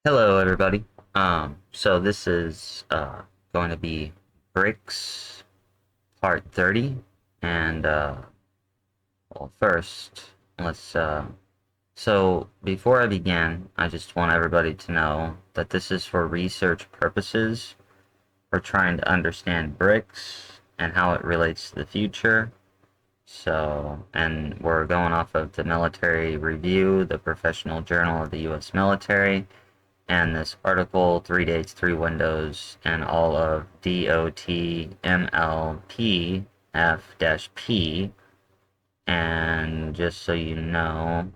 Hello, everybody. So this is going to be Brics Part 30, and well, first, let's. So before I begin, I just want everybody to know that this is for research purposes. We're trying to understand Brics and how it relates to the future. So, and we're going off of the Military Review, the professional journal of the U.S. military, and this article, 3 dates, 3 windows, and all of DOTMLPF-P, and just so you know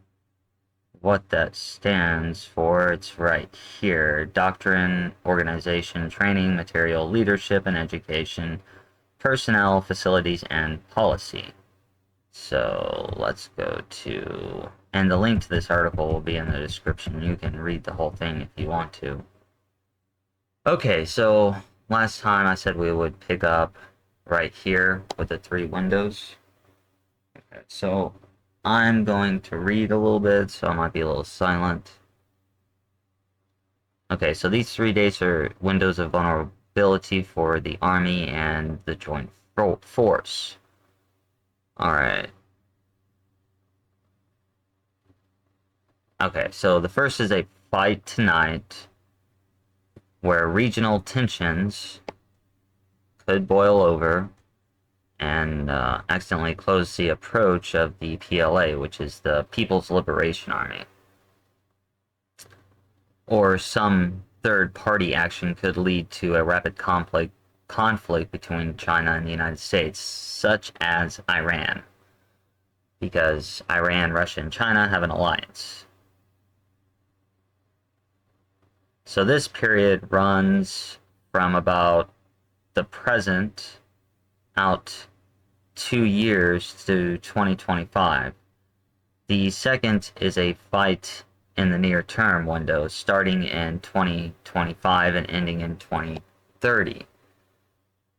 what that stands for, it's right here. Doctrine, organization, training, material, leadership, and education, personnel, facilities, and policy. So let's go to, and the link to this article will be in the description. You can read the whole thing if you want to. Okay, so last time I said we would pick up right here with the 3 windows. Okay, so I'm going to read a little bit, so I might be a little silent. Okay, so these 3 dates are windows of vulnerability for the Army and the Joint Force. Alright. Okay, so the first is a fight tonight where regional tensions could boil over and accidentally close the approach of the PLA, which is the People's Liberation Army. Or some third-party action could lead to a rapid conflict between China and the United States, such as Iran, because Iran, Russia, and China have an alliance. So this period runs from about the present out 2 years to 2025. The second is a fight in the near term window, starting in 2025 and ending in 2030.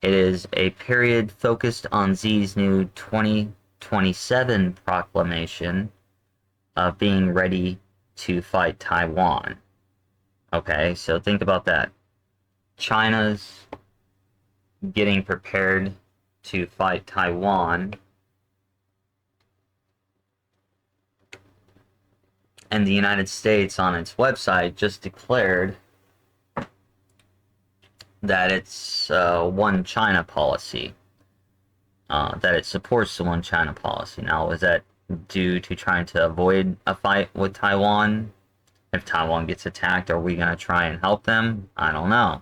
It is a period focused on Xi's new 2027 proclamation of being ready to fight Taiwan. Okay, so think about that. China's getting prepared to fight Taiwan, and the United States on its website just declared that it's one China policy, that it supports the one China policy. Now, is that due to trying to avoid a fight with Taiwan? If Taiwan gets attacked, are we going to try and help them? I don't know.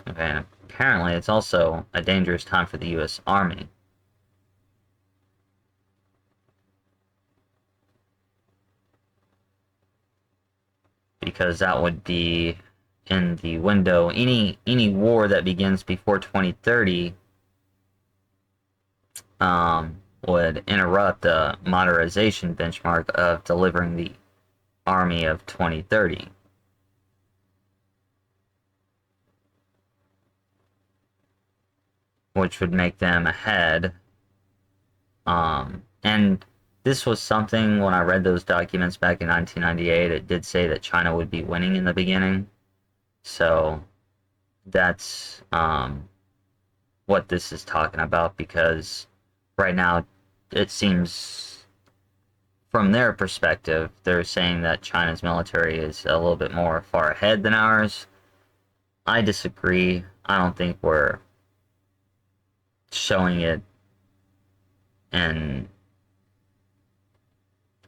Okay, and apparently it's also a dangerous time for the U.S. Army. Because that would be in the window. Any war that begins before 2030 would interrupt the modernization benchmark of delivering the Army of 2030. Which would make them ahead. And this was something, when I read those documents back in 1998, it did say that China would be winning in the beginning. So that's what this is talking about, because right now it seems, from their perspective, they're saying that China's military is a little bit more far ahead than ours. I disagree. I don't think we're showing it, and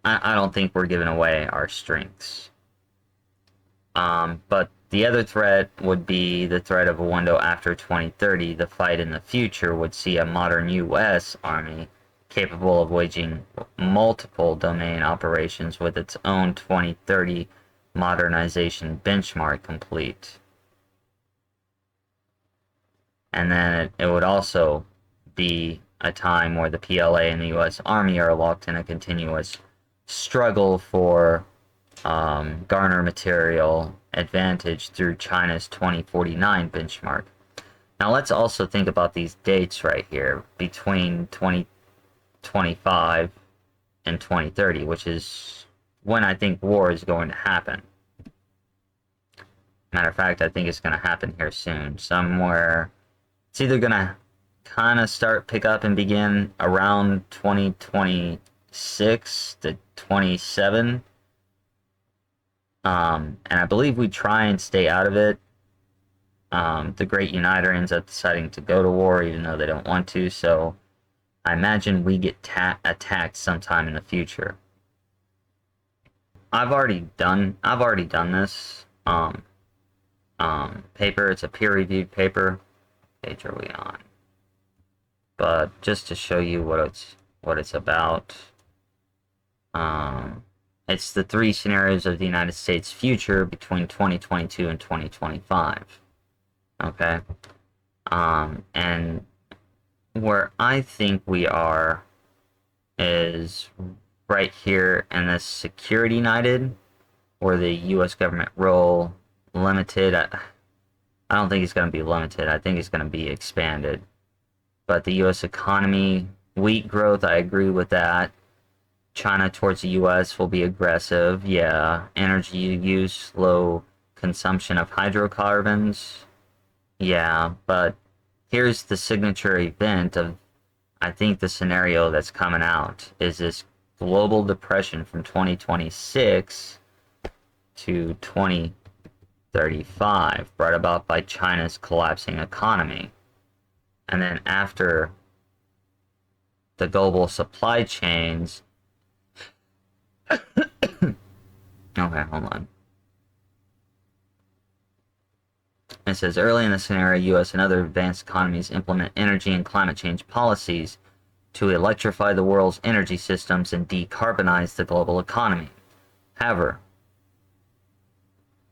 I don't think we're giving away our strengths. But the other threat would be the threat of a window after 2030. The fight in the future would see a modern U.S. Army capable of waging multiple domain operations with its own 2030 modernization benchmark complete. And then it would also be a time where the PLA and the U.S. Army are locked in a continuous struggle for garner material advantage through China's 2049 benchmark. Now let's also think about these dates right here between 2025 in 2030, which is when I think war is going to happen. Matter of fact, I think it's going to happen here soon. Somewhere, it's either going to kind of pick up and begin around 2026 to 27. And I believe we try and stay out of it. The Great Uniter ends up deciding to go to war even though they don't want to, so I imagine we get attacked sometime in the future. I've already done this paper. It's a peer-reviewed paper. What page are we on? But just to show you what it's about, it's the 3 scenarios of the United States future between 2022 and 2025. Okay, and where I think we are is right here in this security united, or the U.S. government role limited. I don't think it's going to be limited. I think it's going to be expanded. But the U.S. economy, weak growth, I agree with that. China towards the U.S. will be aggressive. Yeah. Energy use, low consumption of hydrocarbons. Yeah, but here's the signature event of, I think, the scenario that's coming out is this global depression from 2026 to 2035, brought about by China's collapsing economy. And then after the global supply chains, okay, hold on. It says, early in the scenario, U.S. and other advanced economies implement energy and climate change policies to electrify the world's energy systems and decarbonize the global economy. However,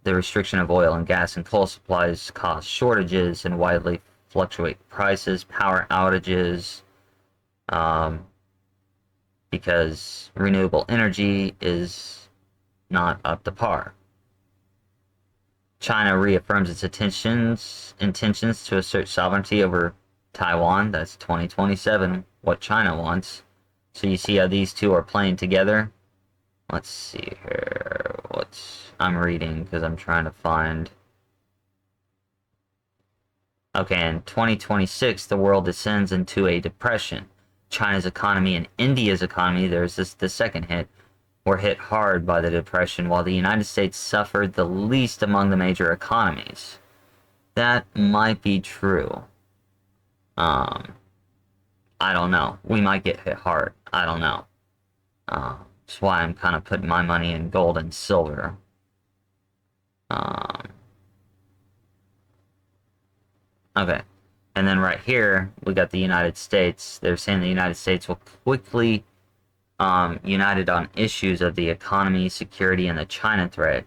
the restriction of oil and gas and coal supplies cause shortages and widely fluctuate prices, power outages, because renewable energy is not up to par. China reaffirms its intentions to assert sovereignty over Taiwan. That's 2027, what China wants. So you see how these two are playing together? Let's see here. I'm reading because I'm trying to find. Okay, in 2026, the world descends into a depression. China's economy and India's economy, there's the second hit, were hit hard by the depression, while the United States suffered the least among the major economies. That might be true. I don't know. We might get hit hard. I don't know. That's why I'm kind of putting my money in gold and silver. Okay. And then right here, we got the United States. They're saying the United States will quickly united on issues of the economy, security, and the China threat.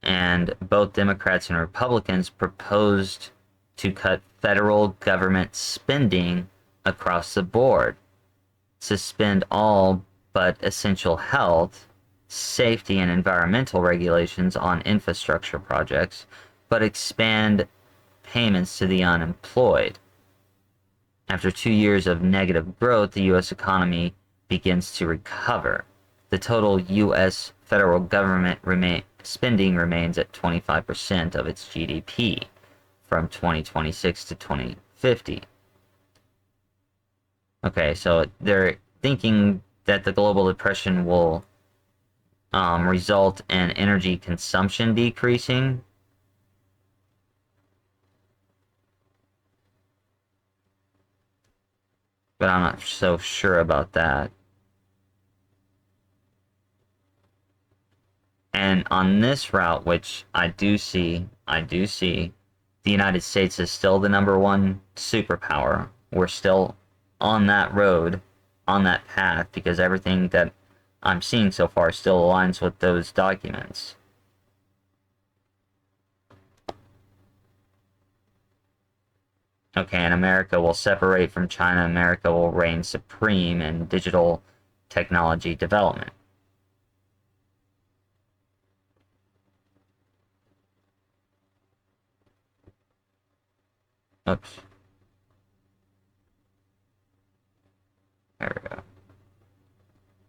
And both Democrats and Republicans proposed to cut federal government spending across the board, suspend all but essential health, safety, and environmental regulations on infrastructure projects, but expand payments to the unemployed. After 2 years of negative growth, the U.S. economy begins to recover. The total U.S. federal government spending remains at 25% of its GDP from 2026 to 2050. Okay, so they're thinking that the global depression will result in energy consumption decreasing. But I'm not so sure about that. And on this route, which I do see, the United States is still the #1 superpower. We're still on that road, on that path, because everything that I'm seeing so far still aligns with those documents. Okay, and America will separate from China. America will reign supreme in digital technology development. Oops. There we go.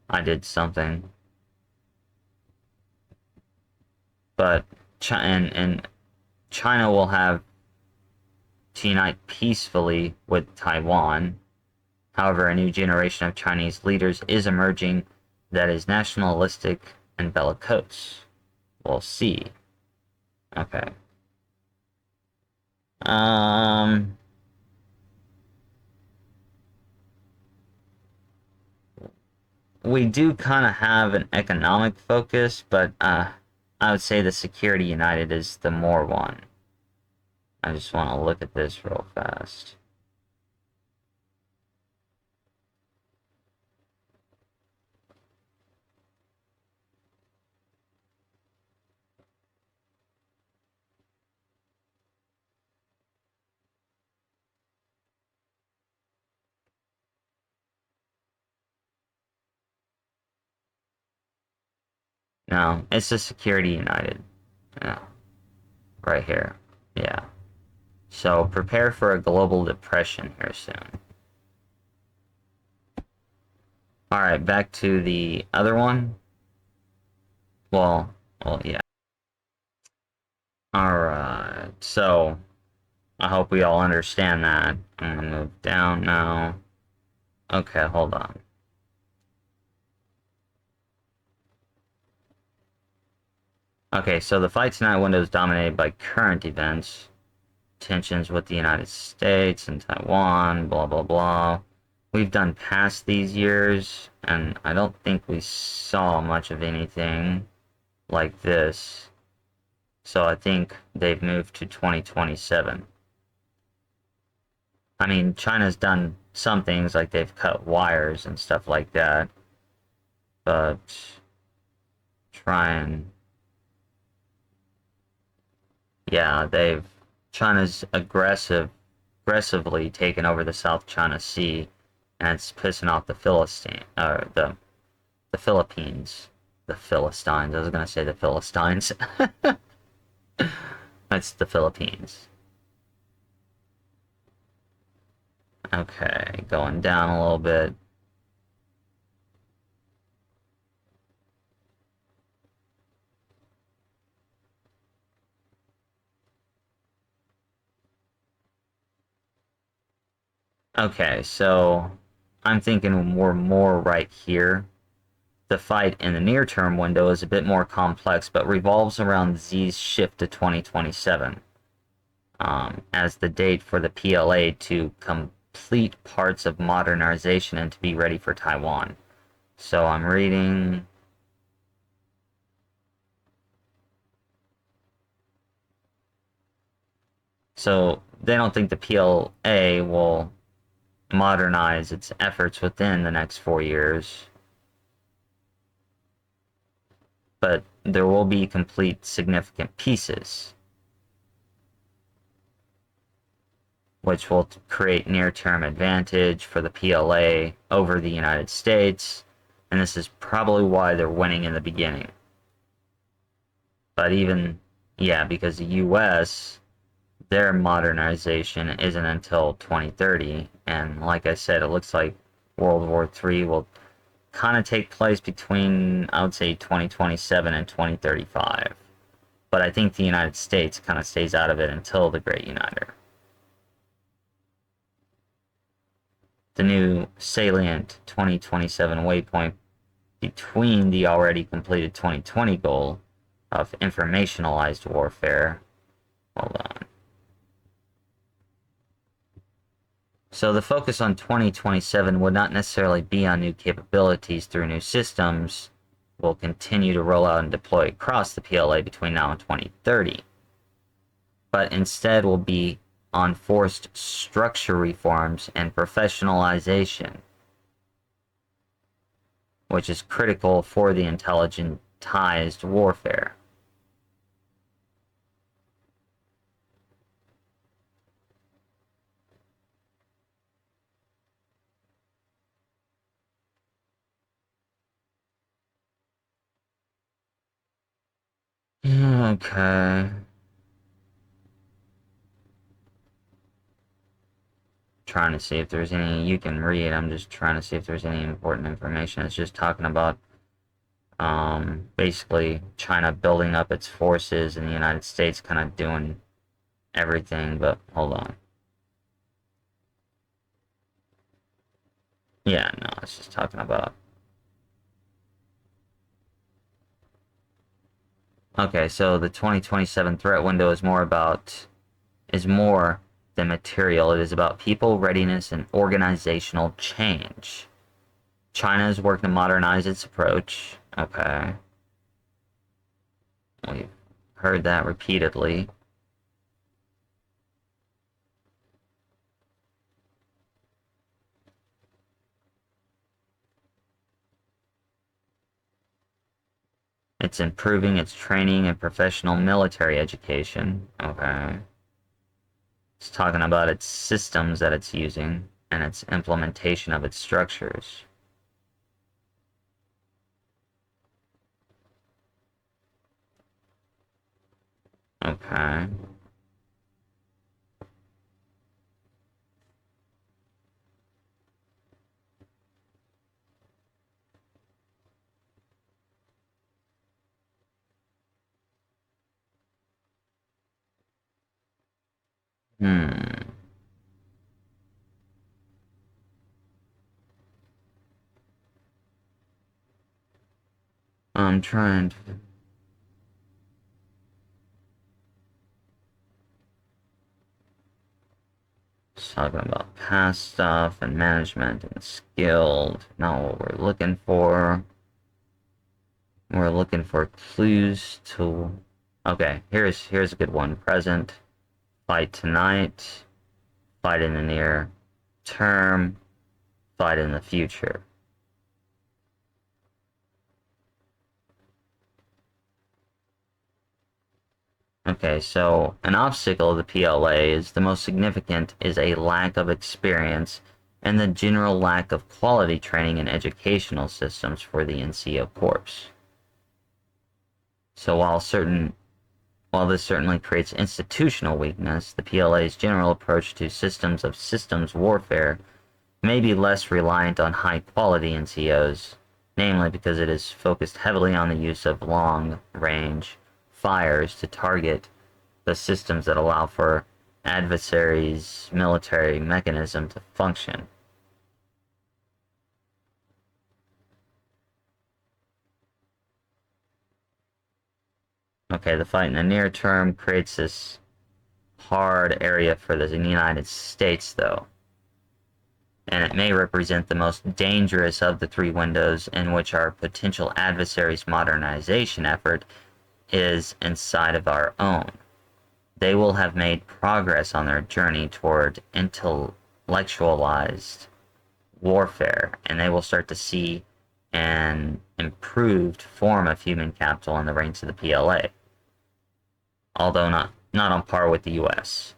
I did something. But and China will have to unite peacefully with Taiwan. However, a new generation of Chinese leaders is emerging that is nationalistic and bellicose. We'll see. Okay. Um, we do kind of have an economic focus, but I would say the Security United is the more one. I just want to look at this real fast. No, it's the Security United. Yeah, right here. Yeah. So prepare for a global depression here soon. Alright, back to the other one. Well, yeah. Alright, so I hope we all understand that. I'm gonna move down now. Okay, hold on. Okay, so the fight tonight window is dominated by current events, tensions with the United States and Taiwan, blah blah blah. We've done past these years, and I don't think we saw much of anything like this. So I think they've moved to 2027. I mean, China's done some things, like they've cut wires and stuff like that, but try and yeah, China's aggressively taken over the South China Sea, and it's pissing off the Philippines, the Philistines. I was gonna say the Philistines. That's the Philippines. Okay, going down a little bit. Okay, so I'm thinking we're more right here. The fight in the near-term window is a bit more complex, but revolves around X's shift to 2027 as the date for the PLA to complete parts of modernization and to be ready for Taiwan. So I'm reading. So they don't think the PLA will modernize its efforts within the next 4 years, but there will be complete significant pieces, which will create near-term advantage for the PLA over the United States, and this is probably why they're winning in the beginning. But even, yeah, because the US, their modernization isn't until 2030, and like I said, it looks like World War III will kind of take place between, I would say, 2027 and 2035. But I think the United States kind of stays out of it until the Great Uniter. The new salient 2027 waypoint between the already completed 2020 goal of informationalized warfare. Hold on. So the focus on 2027 would not necessarily be on new capabilities through new systems. We'll continue to roll out and deploy across the PLA between now and 2030. But instead will be on forced structure reforms and professionalization, which is critical for the intelligentized warfare. Okay. trying to see if there's any you can read. I'm just trying to see if there's any important information. It's just talking about basically China building up its forces and the United States kind of doing everything. But hold on. Yeah, no, it's just talking about. Okay, so the 2027 threat window is more than material. It is about people, readiness, and organizational change. China is working to modernize its approach. Okay. We've heard that repeatedly. It's improving its training and professional military education. Okay. It's talking about its systems that it's using and its implementation of its structures. Okay. Hmm. I'm trying to... It's talking about past stuff and management and skilled. Not what we're looking for. We're looking for clues to... Okay, here's a good one. Present. Fight tonight. Fight in the near term. Fight in the future. Okay, so an obstacle of the PLA is the most significant is a lack of experience and the general lack of quality training and educational systems for the NCO Corps. So while this certainly creates institutional weakness, the PLA's general approach to systems warfare may be less reliant on high-quality NCOs, namely because it is focused heavily on the use of long-range fires to target the systems that allow for adversaries' military mechanism to function. Okay, the fight in the near term creates this hard area for the United States, though. And it may represent the most dangerous of the three windows in which our potential adversary's modernization effort is inside of our own. They will have made progress on their journey toward intellectualized warfare, and they will start to see an improved form of human capital in the ranks of the PLA, although not on par with the US.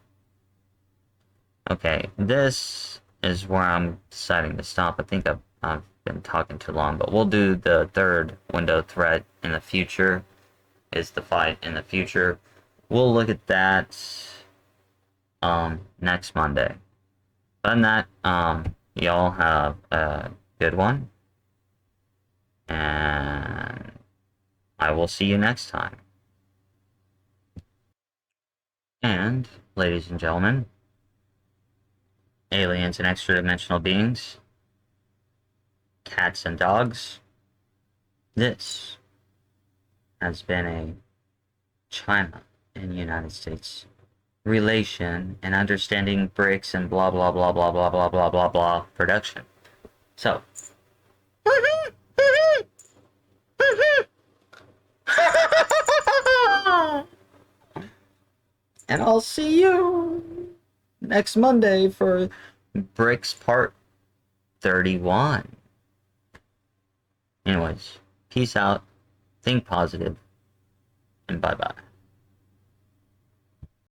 Okay, this is where I'm deciding to stop. I think I've been talking too long, but we'll do the third window threat in the future, is the fight in the future. We'll look at that next Monday. Other than that, y'all have a good one, and I will see you next time. And, ladies and gentlemen, aliens and extra-dimensional beings, cats and dogs, this has been a China and United States relation and understanding Brics and blah blah blah blah blah blah blah blah blah production. So and I'll see you next Monday for Brics Part 31. Anyways, peace out, think positive, and bye-bye.